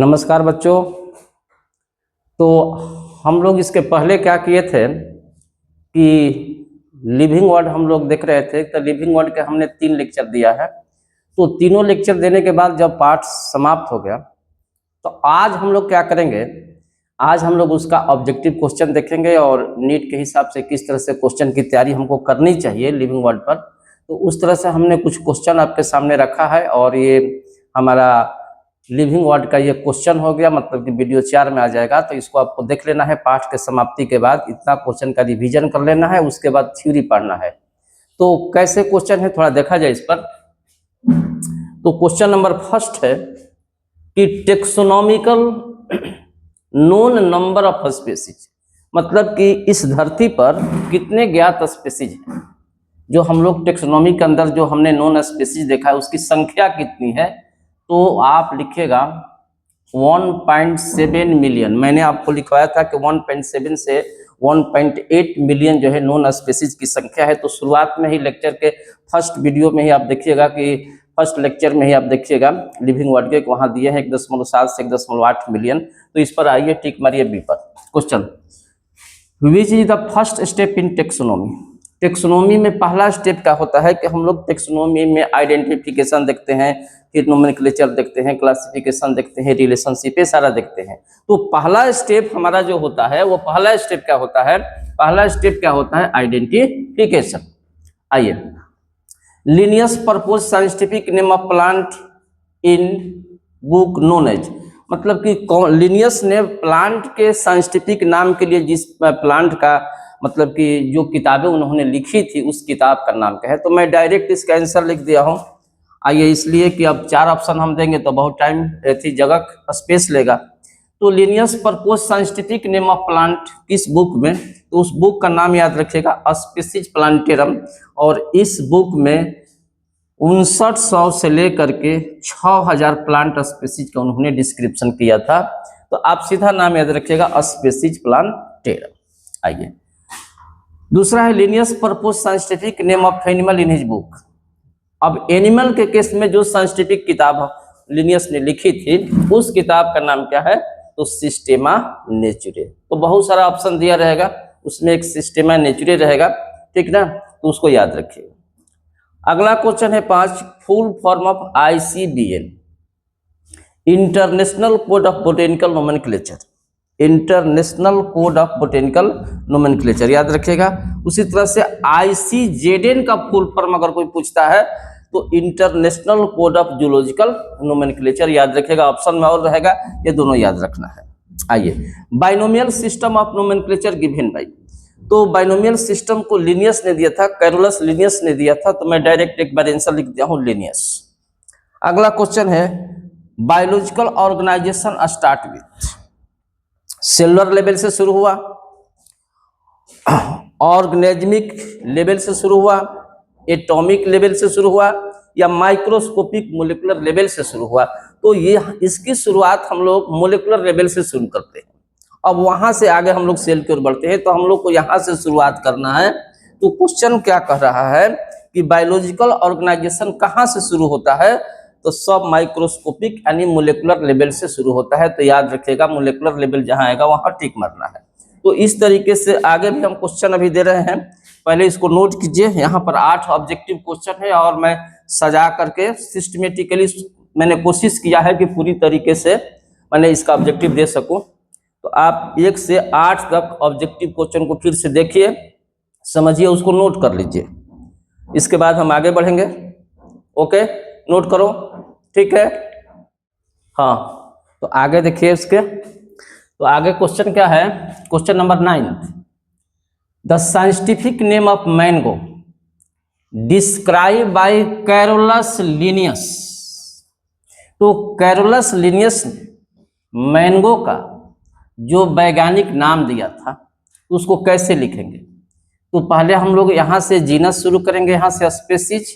नमस्कार बच्चों। तो हम लोग इसके पहले क्या किए थे कि लिविंग वर्ड हम लोग देख रहे थे। तो लिविंग वर्ड के हमने 3 लेक्चर दिया है। तो तीनों लेक्चर देने के बाद जब पाठ समाप्त हो गया तो आज हम लोग क्या करेंगे, आज हम लोग उसका ऑब्जेक्टिव क्वेश्चन देखेंगे और नीट के हिसाब से किस तरह से क्वेश्चन की तैयारी हमको करनी चाहिए लिविंग वर्ड पर। तो उस तरह से हमने कुछ क्वेश्चन आपके सामने रखा है और ये हमारा लिविंग वर्ड का ये क्वेश्चन हो गया, मतलब कि वीडियो 4 में आ जाएगा। तो इसको आपको देख लेना है पाठ के समाप्ति के बाद, इतना क्वेश्चन का रिवीजन कर लेना है, उसके बाद थ्योरी पढ़ना है। तो कैसे क्वेश्चन है थोड़ा देखा जाए इस पर। तो क्वेश्चन नंबर फर्स्ट है कि taxonomical known number of species, मतलब कि इस धरती पर कितने ज्ञात स्पीसीज हैं। जो हम लोग टेक्सोनॉमी के अंदर जो हमने नॉन स्पीसीज देखा है उसकी संख्या कितनी है। तो आप लिखिएगा 1.7 मिलियन। मैंने आपको लिखवाया था कि 1.7 से 1.8 मिलियन जो है नॉन स्पीसीज की संख्या है। तो शुरुआत में ही लेक्चर के फर्स्ट वीडियो में ही आप देखिएगा कि फर्स्ट लेक्चर में ही आप देखिएगा लिविंग वर्ड के वहाँ दिए हैं 1.7 से 1.8 मिलियन। तो इस पर आइए टिक मारिए बी पर। Question, which is the first step in taxonomy. Taxonomy में पहला स्टेप क्या होता है कि हम लोग टेक्सोनॉमी में आइडेंटिफिकेशन देखते हैं, फिर नोमेनक्लेचर देखते हैं, क्लासिफिकेशन देखते हैं, रिलेशनशिप ये सारा देखते हैं। तो पहला स्टेप हमारा जो होता है वो पहला स्टेप क्या होता है, पहला स्टेप क्या होता है, आइडेंटिफिकेशन। आइए, Linnaeus purpose scientific name of plant in book known as, मतलब कि लिनियस ने प्लांट के साइंटिफिक नाम के लिए जिस प्लांट का मतलब कि जो किताबें उन्होंने लिखी थी उस किताब का नाम क्या है। तो मैं डायरेक्ट इसका आंसर लिख दिया हूँ। आइए, इसलिए कि अब 4 ऑप्शन हम देंगे तो बहुत टाइम थी जगह स्पेस लेगा। तो Linnaeus purpose scientific name of plant किस बुक में, तो उस बुक का नाम याद रखिएगा स्पीसीज प्लांटेरम। और इस बुक में 5900 से लेकर के 6000 प्लांट स्पीसीज का उन्होंने डिस्क्रिप्शन किया था। तो आप सीधा नाम याद रखिएगा स्पीसीज प्लांटेरम। आइए, दूसरा है Linnaeus purpose scientific name of animal in his book. अब एनिमल के केस में जो साइंटिफिक किताब लिनियस ने लिखी थी उस किताब का नाम क्या है, तो सिस्टेमा नेचुरे। तो बहुत सारा ऑप्शन दिया रहेगा, उसमें एक सिस्टेमा नेचुरे रहेगा, ठीक ना, तो उसको याद रखिएगा। अगला क्वेश्चन है 5, full form of ICBN, international code of botanical nomenclature. International code of botanical nomenclature याद रखिएगा। उसी तरह से ICZN का फुल फॉर्म अगर कोई पूछता है तो international code of zoological nomenclature याद रखिएगा। ऑप्शन में और रहेगा, ये दोनों याद रखना है। आइए, binomial system of nomenclature given by, तो बाइनोमियल सिस्टम को लिनियस ने दिया था, कैरोलस लिनियस ने दिया था। तो मैं डायरेक्ट एक बार आंसर लिख दिया हूं लिनियस। अगला क्वेश्चन है biological organization start with, cellular level से शुरू हुआ, ऑर्गेनिज्मिक लेवल से शुरू हुआ, एटॉमिक लेवल से शुरू हुआ, या माइक्रोस्कोपिक मोलिकुलर लेवल से शुरू हुआ। तो ये इसकी शुरुआत हम लोग मोलिकुलर लेवल से शुरू करते हैं। अब वहां से आगे हम लोग सेल की ओर बढ़ते हैं। तो हम लोग को यहाँ से शुरुआत करना है। तो क्वेश्चन क्या कह रहा है कि बायोलॉजिकल ऑर्गेनाइजेशन कहाँ से शुरू होता है, तो सब माइक्रोस्कोपिक यानी मोलिकुलर लेवल से शुरू होता है। तो याद रखिएगा मोलिकुलर लेवल जहाँ आएगा वहाँ टिक मारना है। तो इस तरीके से आगे भी हम क्वेश्चन अभी दे रहे हैं, पहले इसको नोट कीजिए। यहाँ पर 8 ऑब्जेक्टिव क्वेश्चन है और मैं सजा करके सिस्टमेटिकली मैंने कोशिश किया है कि पूरी तरीके से मैंने इसका ऑब्जेक्टिव दे सकूं। तो आप 1 से 8 तक ऑब्जेक्टिव क्वेश्चन को फिर से देखिए, समझिए, उसको नोट कर लीजिए। इसके बाद हम आगे बढ़ेंगे। ओके, नोट करो, ठीक है। हाँ, तो आगे देखिए इसके। तो आगे क्वेश्चन क्या है, question number 9, the scientific name of mango describe by Carolus Linnaeus. तो कैरोलस लिनियस ने मैंगो का जो वैज्ञानिक नाम दिया था उसको कैसे लिखेंगे। तो पहले हम लोग यहाँ से जीनस शुरू करेंगे, यहाँ से स्पीसीज,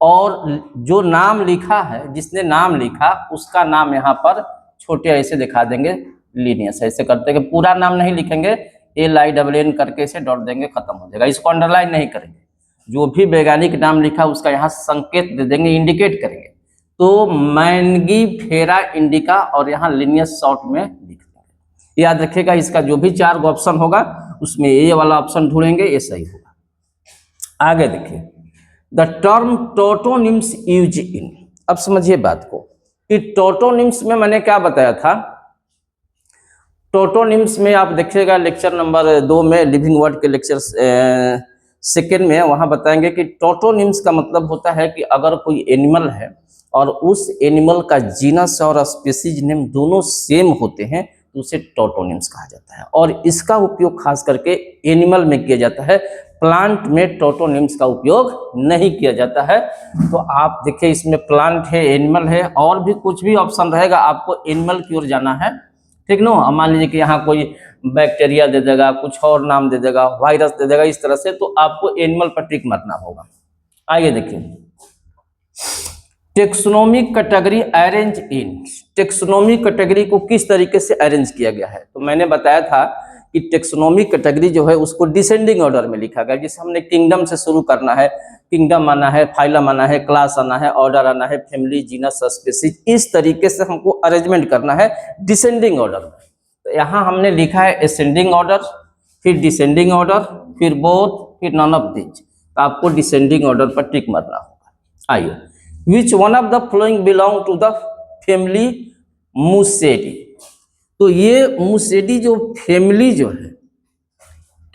और जो नाम लिखा है, जिसने नाम लिखा उसका नाम यहाँ पर छोटे ऐसे दिखा देंगे लिनियस। ऐसे करते हैं कि पूरा नाम नहीं लिखेंगे, LINN करके इसे डॉट देंगे, खत्म हो जाएगा। इसको अंडरलाइन नहीं करेंगे, जो भी वैज्ञानिक नाम लिखा उसका यहाँ संकेत दे देंगे, इंडिकेट करेंगे। तो मैंगीफेरा इंडिका, और यहाँ लिनियस शॉर्ट में लिख देंगे। याद रखिएगा, इसका जो भी 4 ऑप्शन होगा उसमें ये वाला ऑप्शन ढूंढेंगे, ये सही होगा। आगे देखिए, द टर्म टोटोनिम्स यूज इन। अब समझिए बात को कि टोटोनिम्स में मैंने क्या बताया था। टोटोनिम्स में आप देखिएगा लेक्चर नंबर 2 में, लिविंग वर्ड के लेक्चर सेकेंड में, वहां बताएंगे कि टोटोनिम्स का मतलब होता है कि अगर कोई एनिमल है और उस एनिमल का जीनस और स्पीसीज नेम दोनों सेम होते हैं तो उसे टोटोनिम्स कहा जाता है। और इसका उपयोग खास करके एनिमल में किया जाता है, प्लांट में टोटोनिम्स का उपयोग नहीं किया जाता है। तो आप देखिए, इसमें प्लांट है, एनिमल है, और भी कुछ भी ऑप्शन रहेगा, आपको एनिमल की ओर जाना है, ठीक नो। मान लीजिए कि यहाँ कोई बैक्टीरिया दे देगा, कुछ और नाम दे देगा, वायरस दे देगा, इस तरह से, तो आपको एनिमल पर टिक मारना होगा। आइए देखिए, taxonomy category arrange in. Taxonomy category को किस तरीके से अरेंज किया गया है, तो मैंने बताया था कि टेक्सोनोमी कैटेगरी जो है उसको डिसेंडिंग ऑर्डर में लिखा गया। जैसे हमने किंगडम से शुरू करना है, किंगडम आना है, फाइलम आना है, क्लास आना है, ऑर्डर आना है, फैमिली, जीनस, स्पीसीज, इस तरीके से हमको अरेंजमेंट करना है डिसेंडिंग ऑर्डर में। तो यहाँ हमने लिखा है असेंडिंग ऑर्डर, फिर डिसेंडिंग ऑर्डर, फिर बोथ, फिर नॉन ऑफ दिस। तो आपको डिसेंडिंग ऑर्डर पर टिक मारना होगा। आइए, which one of the following belong to the family Muscidae. तो ये मुसेडी जो फैमिली जो है,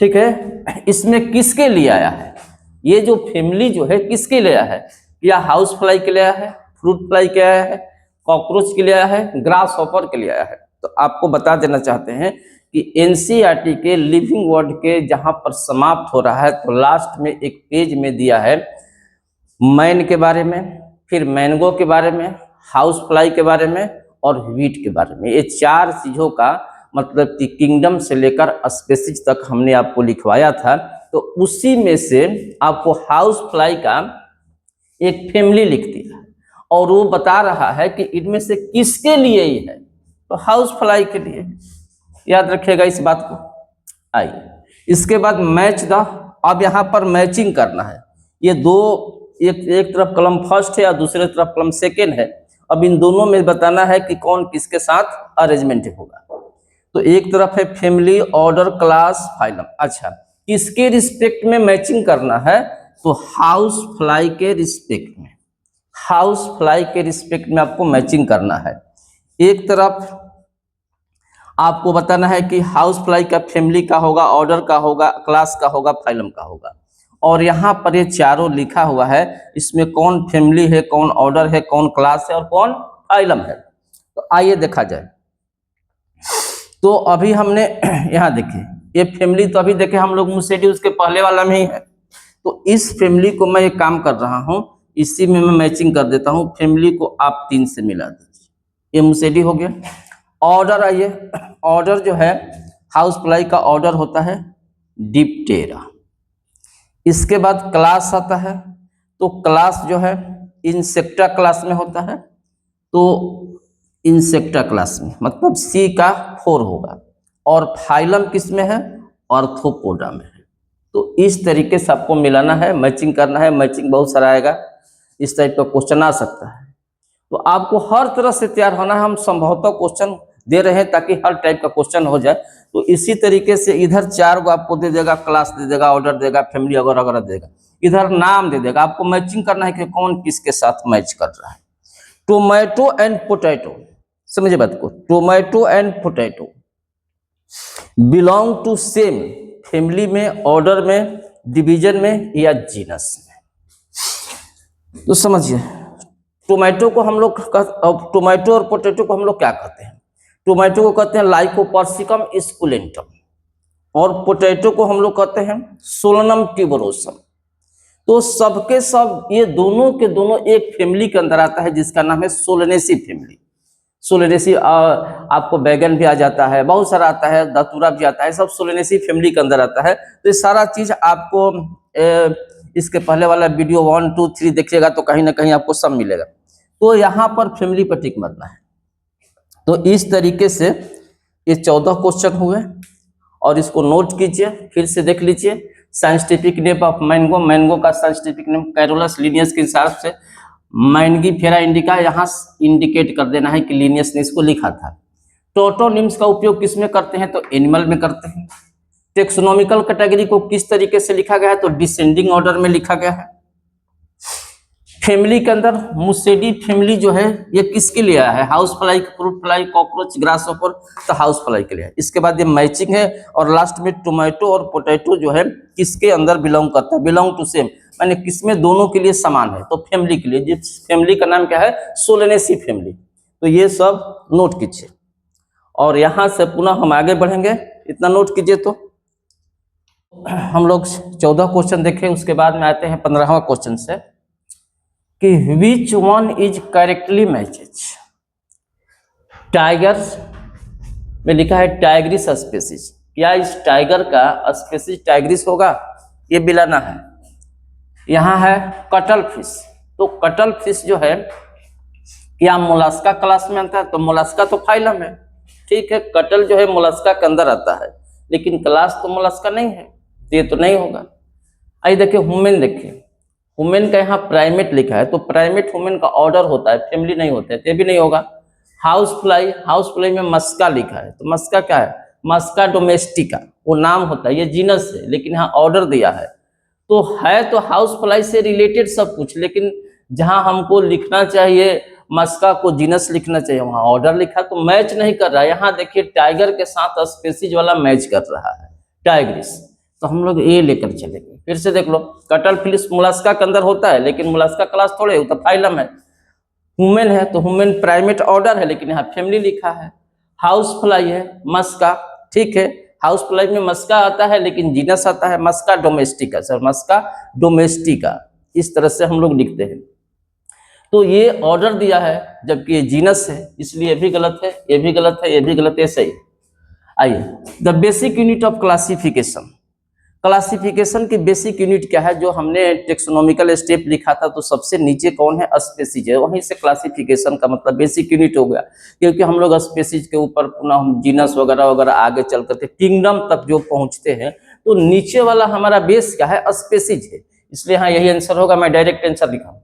ठीक है, इसमें किसके लिए आया है? ये जो फैमिली जो है किसके लिए आया है? या हाउस फ्लाई के लिए आया है, फ्रूट फ्लाई के आया है, कॉकरोच के लिए आया है, ग्रास हॉपर के लिए आया है? तो आपको बता देना चाहते हैं कि एनसीईआरटी के लिविंग वर्ड के जहां पर समाप्त हो रहा है, तो लास्ट में एक पेज में दिया है मैन के बारे में, फिर मैंगो के बारे में, हाउस फ्लाई के बारे में, और व्हीट के बारे में। ये 4 चीजों का मतलब कि किंगडम से लेकर स्पीसीज तक हमने आपको लिखवाया था। तो उसी में से आपको हाउस फ्लाई का एक फैमिली लिख दिया और वो बता रहा है कि इनमें से किसके लिए ही है, तो हाउस फ्लाई के लिए। याद रखिएगा इस बात को। आइए, इसके बाद मैच द। अब यहाँ पर मैचिंग करना है। ये दो, एक तरफ कलम फर्स्ट है और दूसरे तरफ कलम सेकेंड है। अब इन दोनों में बताना है कि कौन किसके साथ अरेंजमेंट होगा। तो एक तरफ है फैमिली, ऑर्डर, क्लास, फाइलम। अच्छा, किसके रिस्पेक्ट में मैचिंग करना है? तो हाउस फ्लाई के रिस्पेक्ट में। हाउस फ्लाई के रिस्पेक्ट में आपको मैचिंग करना है। एक तरफ आपको बताना है कि हाउस फ्लाई का फैमिली का होगा, ऑर्डर का होगा, क्लास का होगा, फाइलम का होगा। और यहाँ पर ये चारों लिखा हुआ है, इसमें कौन फैमिली है, कौन ऑर्डर है, कौन क्लास है और कौन फाइलम है। तो आइए देखा जाए। तो अभी हमने यहाँ देखिए, ये फैमिली तो अभी देखे हम लोग मुसेडी उसके पहले वाला में ही है। तो इस फैमिली को मैं एक काम कर रहा हूँ, इसी में मैं मैचिंग कर देता हूँ। फैमिली को आप 3 से मिला दीजिए, ये मुसेडी हो गया। ऑर्डर आइए, ऑर्डर जो है हाउस फ्लाई का ऑर्डर होता है डिप्टेरा। इसके बाद क्लास आता है, तो क्लास जो है इंसेक्टा क्लास में होता है। तो इंसेक्टा क्लास में मतलब सी का 4 होगा। और फाइलम किस में है? आर्थ्रोपोडा में है। तो इस तरीके से आपको मिलाना है, मैचिंग करना है। मैचिंग बहुत सारा आएगा, इस टाइप का क्वेश्चन आ सकता है। तो आपको हर तरह से तैयार होना है। हम संभवतः क्वेश्चन दे रहे हैं ताकि हर टाइप का क्वेश्चन हो जाए। तो इसी तरीके से इधर 4 को आपको दे देगा, क्लास दे देगा, ऑर्डर देगा, फैमिली वगैरह वगैरह देगा, इधर नाम दे देगा। आपको मैचिंग करना है कि कौन किसके साथ मैच कर रहा है। टोमेटो एंड पोटैटो, समझिए बात को। Tomato and potato belong to same family में, ऑर्डर में, डिवीजन में या जीनस में। तो समझिए, टोमेटो को हम लोग टोमेटो और पोटैटो को हम लोग क्या कहते हैं? टोमेटो को कहते हैं लाइकोपर्सिकम स्कुलेंटम, और पोटैटो को हम लोग कहते हैं सोलनम ट्यूबरोसम। तो सबके सब ये दोनों के दोनों एक फैमिली के अंदर आता है जिसका नाम है सोलनेसी फैमिली। सोलनेसी आपको बैगन भी आ जाता है, बहुत सारा आता है, धतूरा भी आता है, सब सोलनेसी फैमिली के अंदर आता है। तो ये सारा चीज आपको इसके पहले वाला वीडियो 1, 2, 3 देखिएगा तो कहीं ना कहीं आपको सब मिलेगा। तो यहाँ पर फैमिली पर टिक मारना है। तो इस तरीके से ये 14 क्वेश्चन हुए और इसको नोट कीजिए, फिर से देख लीजिए। Scientific name of mango, mango का साइंटिफिक नेम कैरोलस लीनियस के हिसाब से मैनगीफेरा इंडिका, यहाँ इंडिकेट कर देना है कि लिनियस ने इसको लिखा था। टोटोनिम्स का उपयोग किस में करते हैं, तो एनिमल में करते हैं। टेक्सोनॉमिकल कैटेगरी को किस तरीके से लिखा गया है, तो डिसेंडिंग ऑर्डर में लिखा गया है। फैमिली के अंदर मुसेडी फैमिली जो है ये किसके लिए आया है, house fly, fruit fly, cockroach, grasshopper, तो हाउस फ्लाई के लिए है। इसके बाद ये मैचिंग है और लास्ट में टोमेटो और पोटैटो जो है किसके अंदर बिलोंग करता है, बिलोंग टू सेम, माने किसमें दोनों के लिए समान है, तो फैमिली के लिए। जिस फैमिली का नाम क्या है, सोलेनेसी फैमिली। तो ये सब नोट कीजिए और यहाँ से पुनः हम आगे बढ़ेंगे, इतना नोट कीजिए। तो हम लोग 14 क्वेश्चन देखे, उसके बाद में आते हैं 15वां क्वेश्चन से कि which one is correctly matches. Tiger में लिखा है टाइग्रिस स्पेसीज, क्या इस टाइगर का स्पेसीज टाइग्रिस होगा, ये बिलाना है। यहाँ है कटल फिश, तो कटल फिश जो है क्या मोलास्का क्लास में आता है, तो मोलास्का तो फाइलम है, ठीक है। कटल जो है मोलास्का के अंदर आता है, लेकिन क्लास तो मोलास्का नहीं है, तो ये तो नहीं होगा। आइए देखिए ह्यूमन, देखिए ह्यूमन का यहाँ प्राइमेट लिखा है, तो प्राइमेट ह्यूमन का ऑर्डर होता है, फैमिली नहीं होता है, तो ये भी नहीं होगा। हाउस फ्लाई में मस्का लिखा है, तो मस्का क्या है, मस्का डोमेस्टिका, वो नाम होता है, ये जीनस है, लेकिन यहाँ ऑर्डर दिया है। तो है तो हाउस फ्लाई से रिलेटेड सब कुछ, लेकिन जहाँ हमको लिखना चाहिए मस्का को जीनस लिखना चाहिए, वहाँ ऑर्डर लिखा, तो मैच नहीं कर रहा है। यहाँ देखिए टाइगर के साथ स्पेसीज वाला मैच कर रहा है, टाइग्रिस, तो हम लोग ए लेकर चलेंगे। फिर से देख लो, कटल फिश मोलास्का के अंदर होता है, लेकिन मोलास्का क्लास थोड़े, वो तो फाइलम है। ह्यूमन है तो ह्यूमन प्राइमेट ऑर्डर है, लेकिन यहाँ फैमिली लिखा है। हाउस फ्लाई है मस्का, ठीक है, हाउस फ्लाई में मस्का आता है, लेकिन जीनस आता है मस्का डोमेस्टिका, सर मस्का डोमेस्टिका, इस तरह से हम लोग लिखते हैं। तो ये ऑर्डर दिया है, जबकि ये जीनस है, इसलिए ये भी गलत है, ये भी गलत है, ये भी गलत है, सही। आइए, the basic unit of classification. Classification की बेसिक यूनिट क्या है, जो हमने टेक्सोनॉमिकल स्टेप लिखा था, तो सबसे नीचे कौन है, स्पेसीज है, वहीं से क्लासिफिकेशन का मतलब बेसिक यूनिट हो गया। क्योंकि हम लोग स्पेसीज के ऊपर पुनः हम जीनस वगैरह वगैरह आगे चल करके किंगडम तक जो पहुंचते हैं, तो नीचे वाला हमारा बेस क्या है, स्पेसीज है, इसलिए हाँ यही आंसर होगा। मैं डायरेक्ट आंसर लिखा।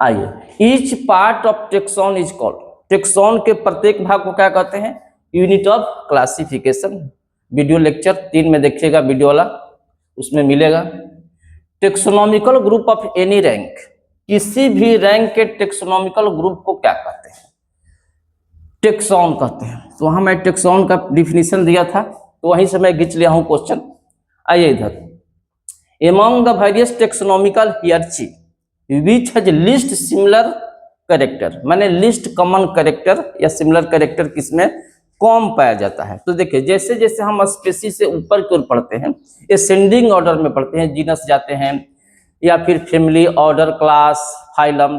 आइए, each part of tax on is called, tax on के प्रत्येक भाग को क्या कहते हैं, unit of classification. Video lecture 3 में देखिएगा, वीडियो वाला उसमें मिलेगा। Taxonomical group of any rank, किसी भी रैंक के टेक्सोनॉमिकल ग्रुप को क्या कहते हैं, टेक्सॉन कहते हैं। तो वहां मैं टेक्सॉन का डिफिनीशन दिया था, तो वहीं से मैं खींच लिया हूं क्वेश्चन। आइए इधर, among the various taxonomical hierarchy which has list similar character, माने लिस्ट कॉमन कैरेक्टर या सिमिलर कैरेक्टर किसमें कम पाया जाता है। तो देखिए जैसे जैसे हम स्पेसीज से ऊपर की ओर पढ़ते हैं, असेंडिंग ऑर्डर में पढ़ते हैं, जीनस जाते हैं, या फिर family, order, class, phylum,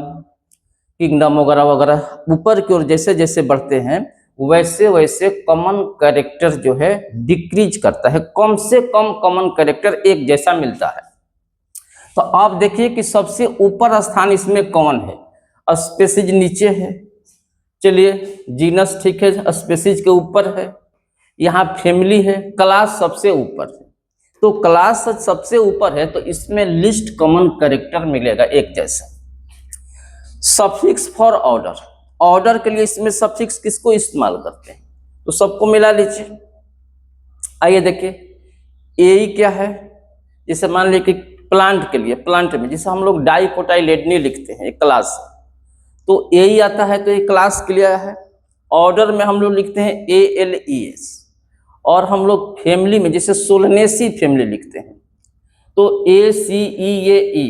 kingdom वगैरह वगैरह, ऊपर की ओर जैसे जैसे बढ़ते हैं, वैसे वैसे कॉमन कैरेक्टर जो है डिक्रीज करता है, कम से कम कॉमन कैरेक्टर एक जैसा मिलता है। तो आप देखिए कि सबसे ऊपर स्थान इसमें कौन है, स्पेसीज नीचे है, चलिए जीनस ठीक है स्पेसीज के ऊपर है, यहाँ फैमिली है, क्लास सबसे ऊपर है। तो क्लास सबसे ऊपर है, तो इसमें लिस्ट कॉमन कैरेक्टर मिलेगा एक जैसा। सफिक्स फॉर ऑर्डर, ऑर्डर के लिए इसमें सफिक्स किसको इस्तेमाल करते हैं, तो सबको मिला लीजिए। आइए देखिए ए क्या है, जैसे मान लीजिए कि प्लांट के लिए, प्लांट में जैसे हम लोग डाइकोटाइलेडनी लिखते हैं एक क्लास, तो ए आता है, तो ये क्लास के लिए है। ऑर्डर में हम लोग लिखते हैं ALES, और हम लोग फैमिली में जैसे सोलनेसी फैमिली लिखते हैं, तो ACEAE,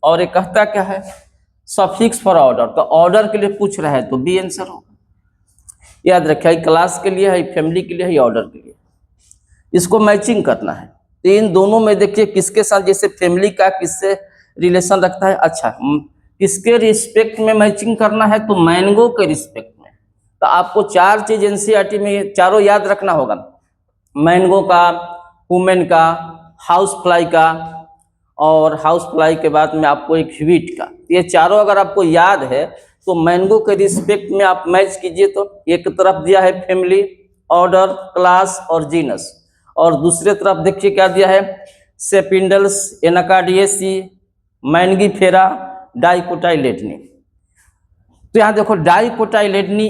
और ये कहता क्या है, सफिक्स फॉर ऑर्डर, तो ऑर्डर के लिए पूछ रहा है तो बी आंसर होगा। याद रखिए, क्लास के लिए है, फैमिली के लिए है, ऑर्डर के लिए, इसको मैचिंग करना है। तो इन दोनों में देखिए किसके साथ, जैसे फैमिली का किससे रिलेशन रखता है, अच्छा किसके रिस्पेक्ट में मैचिंग करना है, तो मैंगो के रिस्पेक्ट में। तो आपको 4 चीज एनसीईआरटी में चारों याद रखना होगा, मैंगो का, ह्यूमन का, हाउस फ्लाई का, और हाउस फ्लाई के बाद में आपको एक ह्वीट का। ये चारों अगर आपको याद है, तो मैंगो के रिस्पेक्ट में आप मैच कीजिए। तो एक तरफ दिया है फैमिली, ऑर्डर, क्लास और जीनस, और दूसरे तरफ देखिए क्या दिया है, सेपिंडल्स, एनाकार्डियेसी, मैनगीफेरा, डाइकोटाइलेडनी। तो यहाँ देखो डाइकोटाइलेडनी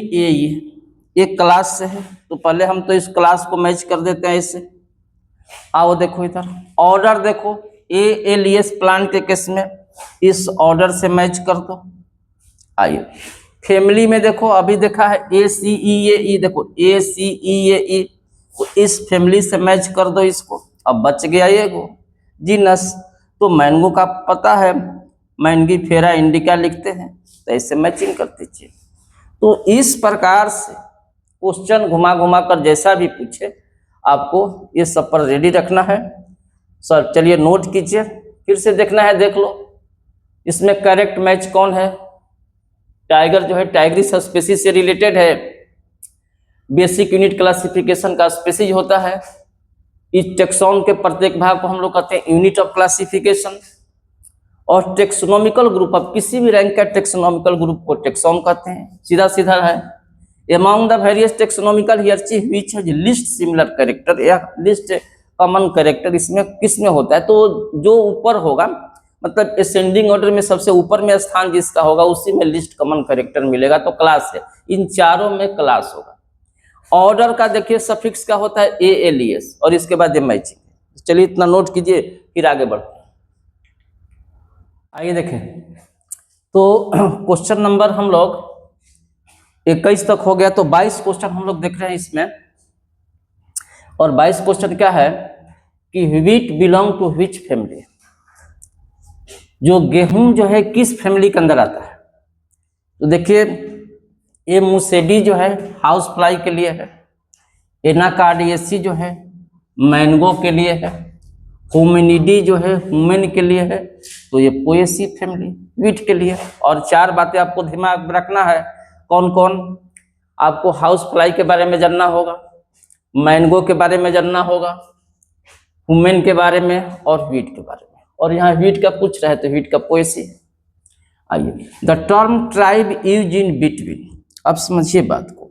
एक क्लास से है, तो पहले हम तो इस क्लास को मैच कर देते हैं इससे। आओ देखो इधर ऑर्डर देखो, एलियस प्लांट के केस में इस ऑर्डर से मैच कर दो। आइए फैमिली में देखो, अभी देखा है ACEAE, देखो ACEAE, तो इस फैमिली से मैच कर दो इसको। अब बच गया ये गो जीनस, तो मैंगो का पता है मैंगी फेरा इंडिका लिखते हैं, तो ऐसे मैचिंग कर दीजिए। तो इस प्रकार से क्वेश्चन घुमा घुमा कर जैसा भी पूछे आपको ये सब पर रेडी रखना है। सर चलिए नोट कीजिए, फिर से देखना है, देख लो इसमें करेक्ट मैच कौन है। टाइगर जो है टाइग्रिस स्पीसीज से रिलेटेड है। बेसिक यूनिट क्लासिफिकेशन का स्पीसीज होता है। इस टेक्सॉन के प्रत्येक भाग को हम लोग कहते हैं यूनिट ऑफ क्लासिफिकेशन। और टेक्सोनोमिकल ग्रुप, अब किसी भी रैंक का टेक्सोनोमिकल ग्रुप को टेक्सॉन कहते हैं, सीधा सीधा है। Among the various taxonomical hierarchy which has least similar character या least common character, इसमें किस में होता है, तो जो ऊपर होगा मतलब असेंडिंग ऑर्डर में सबसे ऊपर में स्थान जिसका होगा उसी में लिस्ट कॉमन कैरेक्टर मिलेगा, तो क्लास है। इन चारों में क्लास होगा। ऑर्डर का देखिए सफिक्स का होता है ALES और इसके बाद ये मैचिंग। चलिए इतना नोट कीजिए फिर आगे बढ़ो। आइए देखें, तो क्वेश्चन नंबर हम लोग 21 तक हो गया, तो 22 क्वेश्चन हम लोग देख रहे हैं इसमें। और 22 क्वेश्चन क्या है कि wheat belong to which family, जो गेहूं जो है किस फैमिली के अंदर आता है। तो देखिए ये मुसेडी जो है हाउस फ्लाई के लिए है, एनाकार्डियेसी जो है मैंगो के लिए है, होमिनिडी जो है ह्यूमन के लिए है, तो ये पोएसी फैमिली व्हीट के लिए। और चार बातें आपको दिमाग में रखना है, कौन कौन। आपको हाउस फ्लाई के बारे में जानना होगा, मैंगो के बारे में जानना होगा, ह्यूमन के बारे में और व्हीट के बारे में। और यहाँ व्हीट का पूछ रहा है तो व्हीट का पोएसी। आइए, the term tribe use in between, अब समझिए बात को।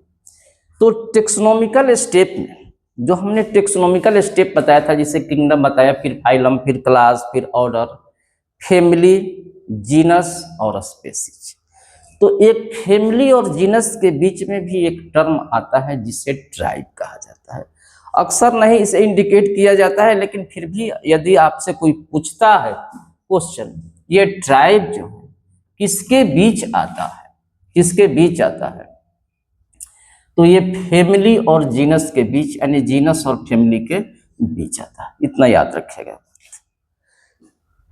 तो टेक्सोनोमिकल स्टेप में जो हमने टेक्सोनोमिकल स्टेप बताया था, जिसे किंगडम बताया, फिर फाइलम, फिर क्लास, फिर ऑर्डर, फैमिली, जीनस और स्पीसीज। तो एक फैमिली और जीनस के बीच में भी एक टर्म आता है जिसे ट्राइब कहा जाता है। अक्सर नहीं इसे इंडिकेट किया जाता है, लेकिन फिर भी यदि आपसे कोई पूछता है क्वेश्चन, ये ट्राइब जो है किसके बीच आता है, किसके बीच आता है, तो ये फैमिली और जीनस के बीच, यानी जीनस और फैमिली के बीच आता है। इतना याद रखेगा।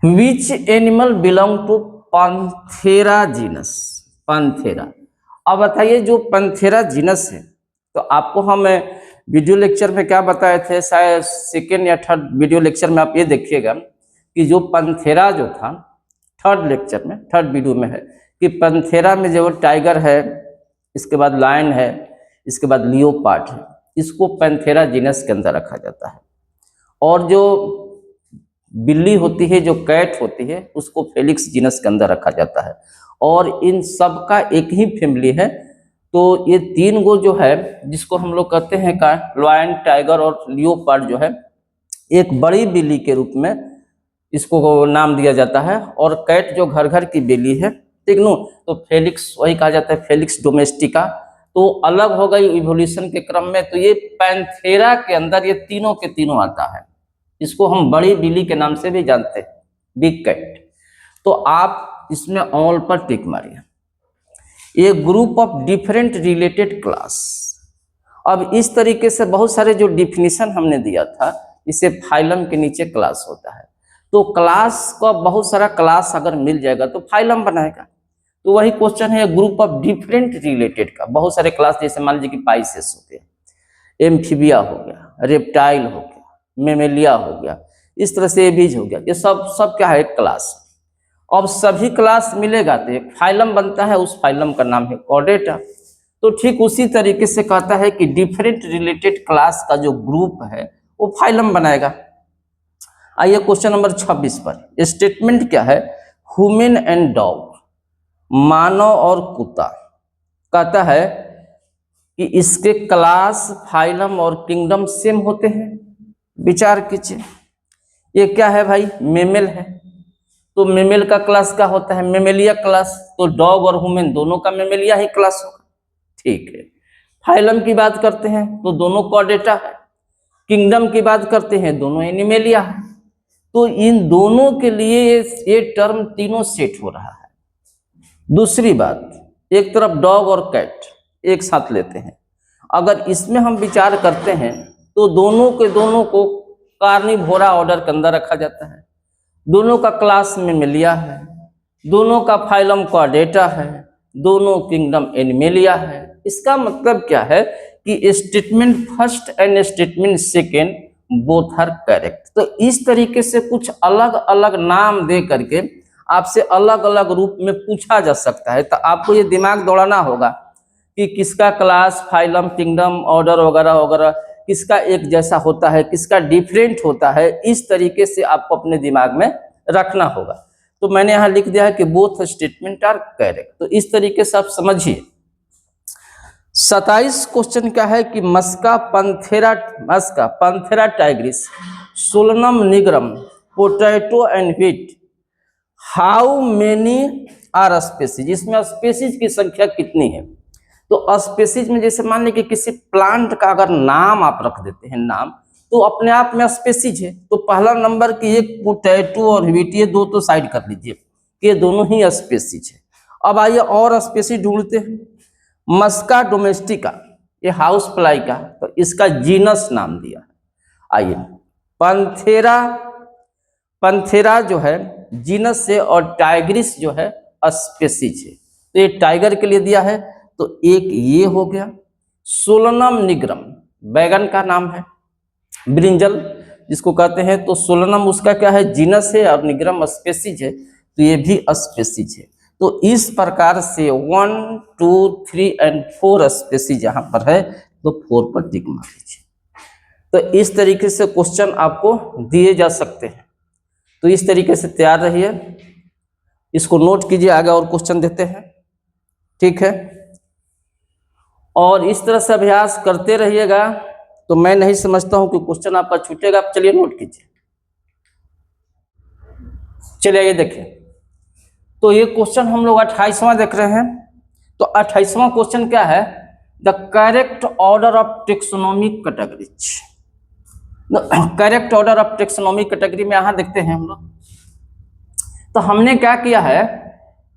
Which animal belong to Panthera genus, Panthera. अब बताइए जो पैंथेरा जीनस है, तो आपको हम वीडियो लेक्चर में क्या बताए थे, शायद सेकेंड या थर्ड वीडियो लेक्चर में आप ये देखिएगा कि जो पैंथेरा जो था, थर्ड लेक्चर में, थर्ड वीडियो में है कि पैंथेरा में जो टाइगर है, इसके बाद लायन है, इसके बाद लियोपार्ड है, इसको पैंथेरा जीनस के अंदर रखा जाता है। और जो बिल्ली होती है, जो कैट होती है, उसको फेलिक्स जीनस के अंदर रखा जाता है। और इन सब का एक ही फैमिली है। तो ये तीन गो जो है, जिसको हम लोग कहते हैं का लायन, टाइगर और लियोपार्ड, जो है एक बड़ी बिल्ली के रूप में इसको नाम दिया जाता है। और कैट जो घर घर की बिल्ली है, ठीक नो, तो फेलिक्स वही कहा जाता है, फेलिक्स डोमेस्टिका। तो अलग हो गई इवोल्यूशन के क्रम में। तो ये पैंथेरा के अंदर ये तीनों के तीनों आता है। इसको हम बड़ी बिल्ली के नाम से भी जानते हैं, बिग कैट। तो आप इसमें ऑल पर टिक मारिए। A group of different related class. अब इस तरीके से बहुत सारे जो डिफिनीशन हमने दिया था, इसे फाइलम के नीचे क्लास होता है। तो क्लास का बहुत सारा क्लास अगर मिल जाएगा तो फाइलम बनाएगा। तो वही क्वेश्चन है ग्रुप ऑफ डिफरेंट रिलेटेड का, बहुत सारे क्लास, जैसे मान लीजिए कि पाइसेस हो गया, एम्फीबिया हो गया, रेप्टाइल हो गया, मेमेलिया हो गया, इस तरह से एबीज हो गया, ये सब क्या है, एक क्लास। अब सभी क्लास मिलेगा तो एक फाइलम बनता है, उस फाइलम का नाम है कॉर्डेटा। तो ठीक उसी तरीके से कहता है कि डिफरेंट रिलेटेड क्लास का जो ग्रुप है वो फाइलम बनाएगा। आइए क्वेश्चन नंबर 26 पर स्टेटमेंट क्या है, ह्यूमन एंड डॉग, मानव और कुत्ता। कहता है कि इसके क्लास, फाइलम और किंगडम सेम होते हैं। विचार कीजिए, ये क्या है भाई, मेमल है, तो मेमेल का क्लास क्या होता है? Mammalia class. तो डॉग और ह्यूमन दोनों का मेमेलिया ही क्लास होगा। ठीक है। फाइलम की बात करते हैं तो दोनों कॉर्डेटा है। किंगडम की बात करते हैं, दोनों एनिमेलिया है। तो इन दोनों के लिए ये टर्म तीनों सेट हो रहा है। दूसरी बात, एक तरफ डॉग और कैट एक साथ लेते हैं, अगर इसमें हम विचार करते हैं तो दोनों के दोनों को कार्निवोरा ऑर्डर के अंदर रखा जाता है। दोनों का क्लास मेमेलिया है, दोनों का फाइलम कॉर्डेटा है, दोनों किंगडम एनिमेलिया है। इसका मतलब क्या है कि statement first and statement second both are correct. तो इस तरीके से कुछ अलग अलग नाम दे करके आपसे अलग अलग रूप में पूछा जा सकता है। तो आपको ये दिमाग दौड़ाना होगा कि किसका क्लास, फाइलम, किंगडम, ऑर्डर वगैरह वगैरह किसका एक जैसा होता है, किसका डिफरेंट होता है। इस तरीके से आपको अपने दिमाग में रखना होगा। तो मैंने यहाँ लिख दिया है कि बोथ स्टेटमेंट आर करेक्ट। तो इस तरीके से आप समझिए। 27 क्वेश्चन क्या है कि Musca Panthera tigris, Solanum nigrum, potato and wheat, how many are species. इसमें स्पीसीज की संख्या कितनी है? तो स्पीसीज में जैसे मान लीजिए कि किसी प्लांट का अगर नाम आप रख देते हैं नाम, तो अपने आप में स्पीसीज है। तो पहला नंबर की एक पोटैटो और व्हीट, ये दो तो साइड कर लीजिए कि ये दोनों ही स्पीसीज है। अब आइए और स्पीसीज ढूंढते हैं। मस्का डोमेस्टिका, ये हाउस फ्लाई का, तो इसका जीनस नाम दिया है। आइए पंथेरा जो है जीनस से, और टाइग्रिस जो है स्पीसीज है। तो ये टाइगर के लिए दिया है। तो एक ये हो गया। सोलनम निग्रम बैगन का नाम है, ब्रिंजल जिसको कहते हैं। तो सोलनम उसका क्या है? जीनस है, और निग्रम स्पीसीज है। तो ये भी स्पीसीज है। तो इस प्रकार से 1, 2, 3 एंड 4 स्पीसीज यहाँ पर है। तो 4 पर टिक मार दीजिए। तो इस तरीके से क्वेश्चन आपको दिए जा सकते हैं। तो इस तरीके से तैयार रहिए, इसको नोट कीजिए, आगे और क्वेश्चन देते हैं। ठीक है, और इस तरह से अभ्यास करते रहिएगा। तो मैं नहीं समझता हूं कि क्वेश्चन आपका छूटेगा। चलिए नोट कीजिए। चलिए ये देखिए, तो ये क्वेश्चन हम लोग 28वां देख रहे हैं। तो 28वां क्वेश्चन क्या है? The correct order of taxonomic categories. Correct order of taxonomic category में यहां देखते हैं हम लोग। तो हमने क्या किया है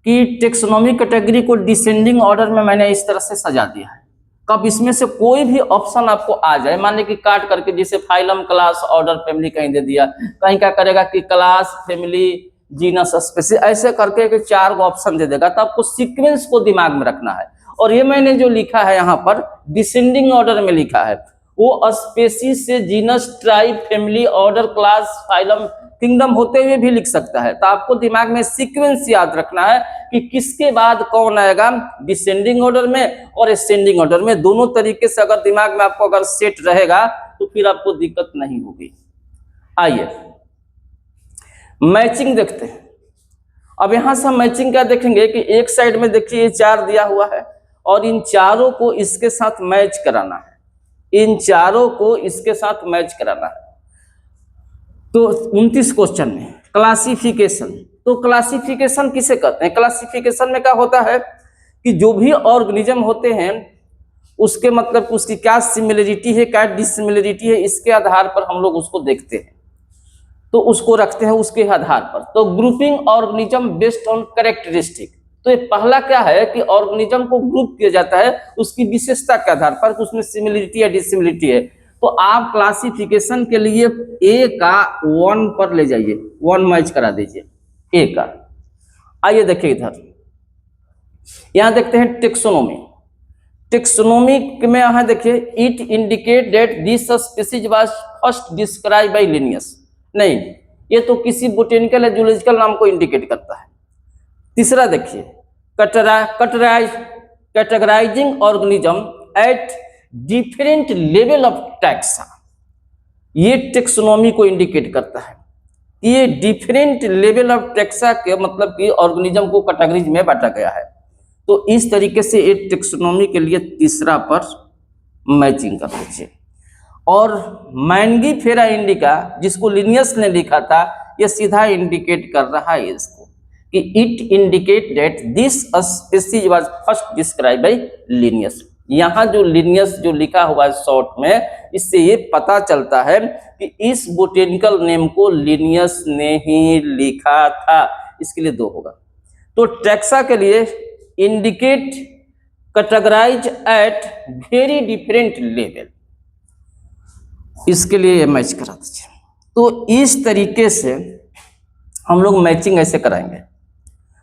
कि टेक्सोनोमिक कैटेगरी को डिसेंडिंग ऑर्डर में मैंने इस तरह से सजा दिया है। कब इसमें से कोई भी ऑप्शन आपको आ जाए, मान लीजिए कि काट करके, जैसे फाइलम, क्लास, ऑर्डर, फैमिली कहीं दे दिया, कहीं क्या करेगा कि क्लास, फैमिली, जीनस, स्पीसीज, ऐसे करके के 4 ऑप्शन दे देगा। तो आपको सीक्वेंस को दिमाग में रखना है। और ये मैंने जो लिखा है यहाँ पर डिसेंडिंग ऑर्डर में लिखा है, वो स्पीसीज से genus, tribe, family, order, class, phylum, kingdom होते हुए भी लिख सकता है। तो आपको दिमाग में सीक्वेंस याद रखना है कि किसके बाद कौन आएगा, डिसेंडिंग ऑर्डर में और असेंडिंग ऑर्डर में। दोनों तरीके से अगर दिमाग में आपको अगर सेट रहेगा तो फिर आपको दिक्कत नहीं होगी। आइए मैचिंग देखते हैं। अब यहां से हम मैचिंग क्या देखेंगे कि एक साइड में देखिए ये 4 दिया हुआ है, और इन चारों को इसके साथ मैच कराना है। इन चारों को इसके साथ मैच कराना है। तो 29 क्वेश्चन में क्लासिफिकेशन। तो क्लासिफिकेशन किसे कहते हैं? क्लासिफिकेशन में क्या होता है कि जो भी ऑर्गेनिज्म होते हैं उसके मतलब उसकी क्या सिमिलरिटी है, क्या डिसिमिलरिटी है, इसके आधार पर हम लोग उसको देखते हैं। तो उसको रखते हैं उसके आधार पर। तो grouping organism based on characteristic. तो ये पहला क्या है कि ऑर्गेनिज्म को ग्रुप किया जाता है उसकी विशेषता के आधार पर, उसमें सिमिलरिटी या डिसिमिलरिटी है। तो आप क्लासिफिकेशन के लिए ए का 1 पर ले जाइए, 1 मैच करा दीजिए ए का। आइए देखिए इधर, यहां देखते हैं टेक्सोनोमी। टेक्सोनोमी में यहां देखिए, it indicate that this species was first describe by Linnaeus. नहीं, ये तो किसी बोटेनिकल या जूलॉजिकल नाम को इंडिकेट करता है। तीसरा देखिए, categorising organism at different level of taxa. ये टेक्सोनोमी को इंडिकेट करता है। ये डिफरेंट लेवल ऑफ टैक्सा के मतलब कि ऑर्गेनिज्म को कैटेगरीज में बांटा गया है। तो इस तरीके से ये टेक्सोनोमी के लिए तीसरा पर मैचिंग कर लीजिए। और मैंगीफेरा इंडिका जिसको लिनियस ने लिखा था, ये सीधा इंडिकेट कर रहा है इसको कि it indicate that this species was first describe by Linnaeus. यहाँ जो लिनियस जो लिखा हुआ है शॉर्ट में, इससे ये पता चलता है कि इस बोटेनिकल नेम को लिनियस ने ही लिखा था। इसके लिए 2 होगा। तो टैक्सा के लिए indicate categorize at very different level, इसके लिए ये मैच करा दीजिए। तो इस तरीके से हम लोग मैचिंग ऐसे कराएंगे।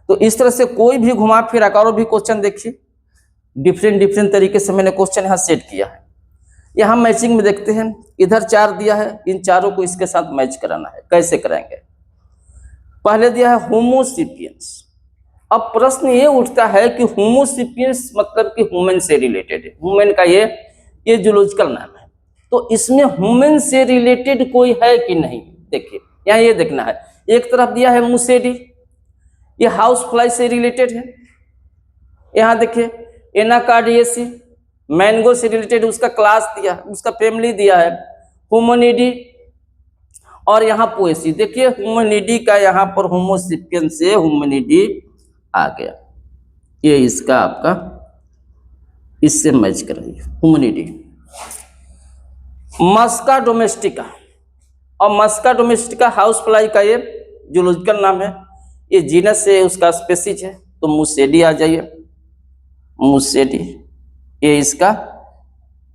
तो इस तरह से कोई भी घुमा फिरा कर और भी क्वेश्चन देखिए, डिफरेंट तरीके से मैंने क्वेश्चन यहाँ सेट किया है। यहाँ मैचिंग में देखते हैं, इधर 4 दिया है, इन चारों को इसके साथ मैच कराना है। कैसे कराएंगे? पहले दिया है होमोसिपियंस। अब प्रश्न ये उठता है कि होमोसिपियंस मतलब कि ह्यूमन से रिलेटेड है। ह्यूमन का ये जूलॉजिकल नाम है, तो इसमें ह्यूमन से रिलेटेड कोई है कि नहीं। देखिए यहाँ ये देखना है, एक तरफ दिया है मुसेडी, ये हाउस फ्लाई से रिलेटेड है। यहाँ देखिए एनाकार्डियेसी मैंगो से रिलेटेड, उसका क्लास दिया, उसका फैमिली दिया है होमोनिडी। और यहाँ पोएसी, देखिए होमोनिडी का यहाँ पर होमोसिपियन से होमोनिडी आ गया, ये इसका आपका इससे मैच करेंगे होमोनिडी। मस्का डोमेस्टिका, और मस्का डोमेस्टिका हाउस फ्लाई का ये जूलॉजिकल नाम है, ये जीनस है, उसका स्पीसीज है। तो मुसेडी आ जाइए, मुसेडी, ये इसका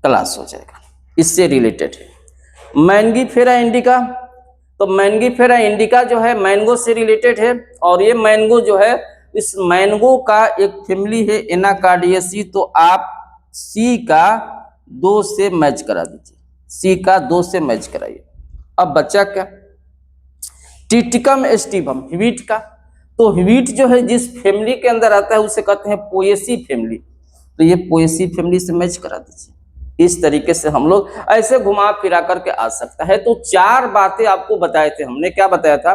क्लास हो जाएगा, इससे रिलेटेड है। मैंगीफेरा इंडिका, तो मैंगीफेरा इंडिका जो है मैंगो से रिलेटेड है, और ये मैंगो जो है इस मैंगो का एक फैमिली है एनाकार्डियेसी। तो आप सी का 2 से मैच करा दीजिए, सी का 2 से मैच कराइए। अब बच्चा क्या? टिटिकम एस्टिवम, ह्वीट का। तो ह्वीट जो है जिस फैमिली के अंदर आता है उसे कहते हैं पोएसी फैमिली, तो ये पोएसी फैमिली से मैच करा दीजिए। इस तरीके से हम लोग ऐसे घुमा फिरा करके आ सकता है। तो 4 बातें आपको बताए थे हमने। क्या बताया था?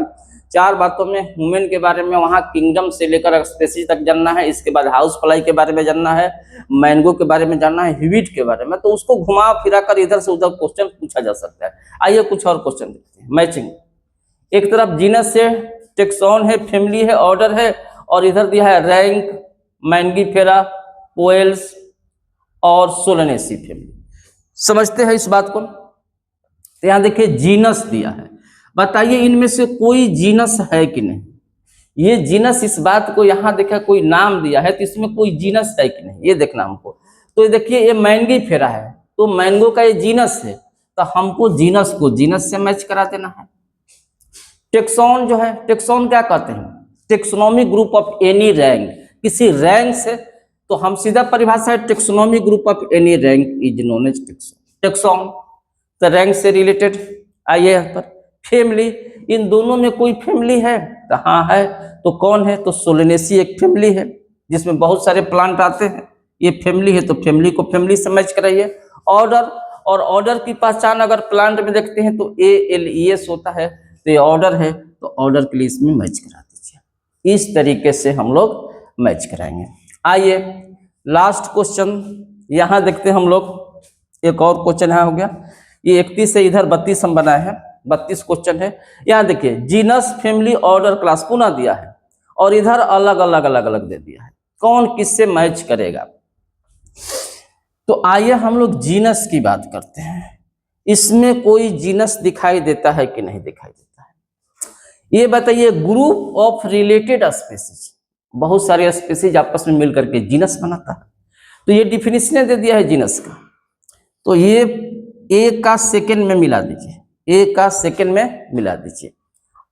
4 बातों में ह्यूमन के बारे में, वहाँ किंगडम से लेकर स्पीसीज तक जानना है, इसके बाद हाउस फ्लाई के बारे में जानना है, मैंगो के बारे में जानना है, ह्वीट के बारे में। तो उसको घुमा फिरा कर इधर से उधर क्वेश्चन पूछा जा सकता है। आइए कुछ और क्वेश्चन देखते हैं। मैचिंग, एक तरफ जीनस है, टेक्सॉन है, फैमिली है, ऑर्डर है, और इधर दिया है रैंक, मैंगीफेरा, पोएल्स और सोलेनेसी फैमिली। समझते हैं इस बात को? तो यहाँ देखिए जीनस दिया है, बताइए इनमें से कोई जीनस है कि नहीं। ये जीनस, इस बात को यहाँ देखा कोई नाम दिया है, तो इसमें कोई जीनस है कि नहीं, ये देखना हमको। तो ये देखिए ये मैंगीफेरा है, तो मैंगो का ये जीनस है, तो हमको जीनस को जीनस से मैच करा देना है। टेक्सॉन जो है, टेक्सॉन क्या कहते हैं? Taxonomy group of any rank, किसी रैंक से। तो हम सीधा परिभाषा है taxonomy group of any rank is known as taxon. Taxon तो रैंक से रिलेटेड। आइए यहाँ पर फैमिली, इन दोनों में कोई फैमिली है? तो हाँ है। तो कौन है? तो सोलेनेसी एक फैमिली है जिसमें बहुत सारे प्लांट आते हैं, ये फैमिली है, तो फैमिली को फैमिली से मैच कराइए। ऑर्डर, और ऑर्डर की पहचान अगर प्लांट में देखते हैं तो ALES होता है, तो ये ऑर्डर है, तो ऑर्डर के लिए इसमें मैच करा दीजिए। इस तरीके से हम लोग मैच कराएंगे। आइए लास्ट क्वेश्चन यहाँ देखते हैं हम लोग। एक और क्वेश्चन यहाँ हो गया, ये 31 से इधर 32 हम बनाए हैं, 32 क्वेश्चन है। यहाँ देखिए जीनस, फैमिली, ऑर्डर, क्लास पुनः दिया है, और इधर अलग अलग दे दिया है। कौन किससे मैच करेगा? तो आइए हम लोग जीनस की बात करते हैं। इसमें कोई जीनस दिखाई देता है कि नहीं दिखाई देता है? ये बताइए। ग्रुप ऑफ रिलेटेड स्पीसीज, बहुत सारे स्पीसीज आपस में मिलकर के जीनस बनाता है। तो ये डिफिनेशन दे दिया है जीनस का, तो ये ए का सेकंड में मिला दीजिए, ए का सेकंड में मिला दीजिए।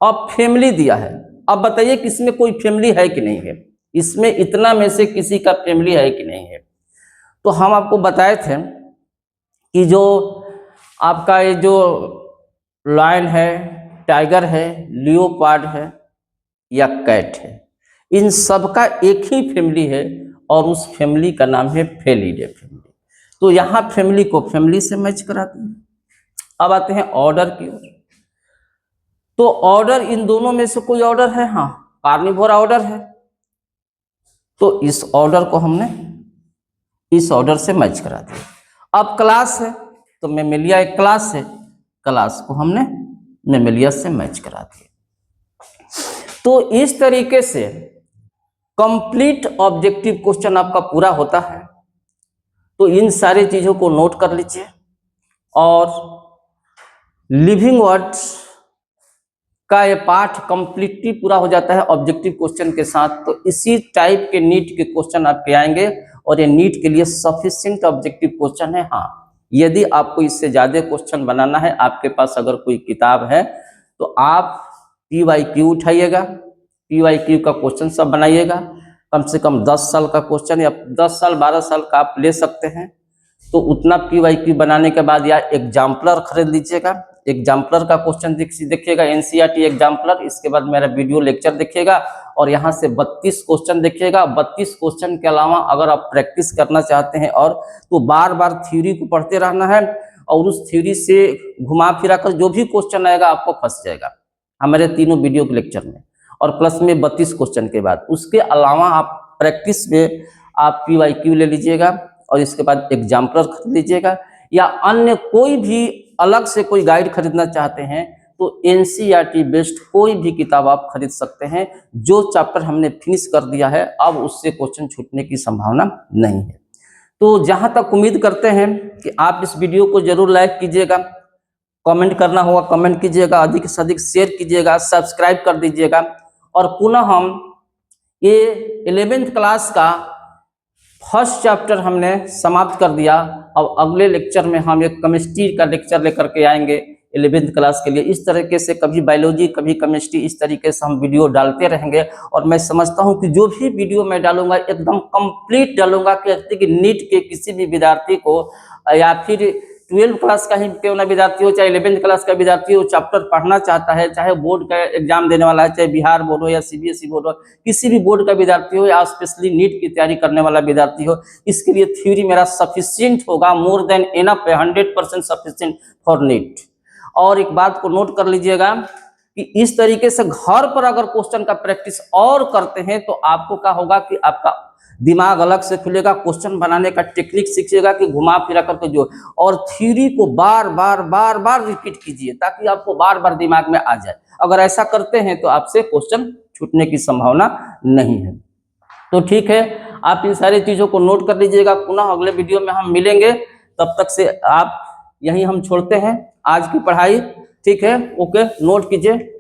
अब फैमिली दिया है, अब बताइए कि इसमें कोई फैमिली है कि नहीं है? इसमें इतना में से किसी का फैमिली है कि नहीं है? तो हम आपको बताए थे कि जो आपका ये जो लायन है, टाइगर है, लियोपार्ड है या कैट है, इन सब का एक ही फैमिली है, और उस फैमिली का नाम है फेलिडे फैमिली। तो यहाँ फैमिली को फैमिली से मैच कराते हैं। अब आते हैं ऑर्डर की ओर। तो ऑर्डर, इन दोनों में से कोई ऑर्डर है? हाँ, कार्निवोरा ऑर्डर है, तो इस ऑर्डर को हमने इस ऑर्डर से मैच करा दिया। अब क्लास है, तो मेमेलिया एक क्लास है, क्लास को हमने मेमेलिया से मैच करा दिया। तो इस तरीके से कंप्लीट ऑब्जेक्टिव क्वेश्चन आपका पूरा होता है। तो इन सारी चीजों को नोट कर लीजिए। और लिविंग वर्ड्स का ये पाठ कंप्लीटली पूरा हो जाता है ऑब्जेक्टिव क्वेश्चन के साथ। तो इसी टाइप के नीट के क्वेश्चन आपके आएंगे और ये नीट के लिए सफिशिएंट ऑब्जेक्टिव क्वेश्चन है। हाँ, यदि आपको इससे ज्यादा क्वेश्चन बनाना है, आपके पास अगर कोई किताब है तो आप PYQ उठाइएगा, PYQ का क्वेश्चन सब बनाइएगा। कम से कम 10 साल का क्वेश्चन या 10 साल 12 साल का आप ले सकते हैं। तो उतना PYQ बनाने के बाद या एग्जाम्पलर खरीद लीजिएगा। एग्जाम्पलर का क्वेश्चन देखिएगा, NCERT एग्जाम्पलर। इसके बाद मेरा वीडियो लेक्चर देखिएगा और यहाँ से 32 क्वेश्चन देखिएगा। 32 क्वेश्चन के अलावा अगर आप प्रैक्टिस करना चाहते हैं और तो बार बार थ्योरी को पढ़ते रहना है और उस थ्योरी से घुमा फिरा कर जो भी क्वेश्चन आएगा आपको फंस जाएगा हमारे तीनों वीडियो के लेक्चर में। और प्लस में 32 क्वेश्चन के बाद उसके अलावा आप प्रैक्टिस में आप PYQ ले लीजिएगा और इसके बाद एग्जाम्पलर खरीद लीजिएगा। या अन्य कोई भी अलग से कोई गाइड खरीदना चाहते हैं तो NCERT बेस्ड कोई भी किताब आप खरीद सकते हैं। जो चैप्टर हमने फिनिश कर दिया है अब उससे क्वेश्चन छूटने की संभावना नहीं है। तो जहां तक उम्मीद करते हैं कि आप इस वीडियो को जरूर लाइक कीजिएगा, कमेंट करना होगा कमेंट कीजिएगा, अधिक से अधिक शेयर कीजिएगा, सब्सक्राइब कर दीजिएगा। और पुनः हम ये 11th क्लास का फर्स्ट चैप्टर हमने समाप्त कर दिया। अब अगले लेक्चर में हम एक केमिस्ट्री का लेक्चर लेकर के आएंगे 11th क्लास के लिए। इस तरीके से कभी बायोलॉजी कभी केमिस्ट्री, इस तरीके से हम वीडियो डालते रहेंगे। और मैं समझता हूं कि जो भी वीडियो मैं डालूंगा एकदम कंप्लीट डालूंगा कि नीट के किसी भी विद्यार्थी को या फिर 12th क्लास का ही क्यों ना विद्यार्थी हो, चाहे 11th क्लास का विद्यार्थी हो, चैप्टर पढ़ना चाहता है, चाहे बोर्ड का एग्जाम देने वाला है, चाहे बिहार बोर्ड हो या CBSE बोर्ड हो, किसी भी बोर्ड का विद्यार्थी हो या स्पेशली नीट की तैयारी करने वाला विद्यार्थी हो, इसके लिए थ्योरी मेरा सफिशिएंट होगा, मोर देन इनफ है, 100% सफिशिएंट फॉर नीट। और एक बात को नोट कर लीजिएगा कि इस तरीके से घर पर अगर क्वेश्चन का प्रैक्टिस और करते हैं तो आपको क्या होगा कि आपका दिमाग अलग से खुलेगा, क्वेश्चन बनाने का टेक्निक सीखिएगा कि घुमा फिरा करके जो, और थ्योरी को बार बार रिपीट कीजिए ताकि आपको बार बार दिमाग में आ जाए। अगर ऐसा करते हैं तो आपसे क्वेश्चन छूटने की संभावना नहीं है। तो ठीक है, आप इन सारी चीजों को नोट कर लीजिएगा। पुनः अगले वीडियो में हम मिलेंगे, तब तक से आप यहीं हम छोड़ते हैं आज की पढ़ाई। ठीक है, ओके, नोट कीजिए।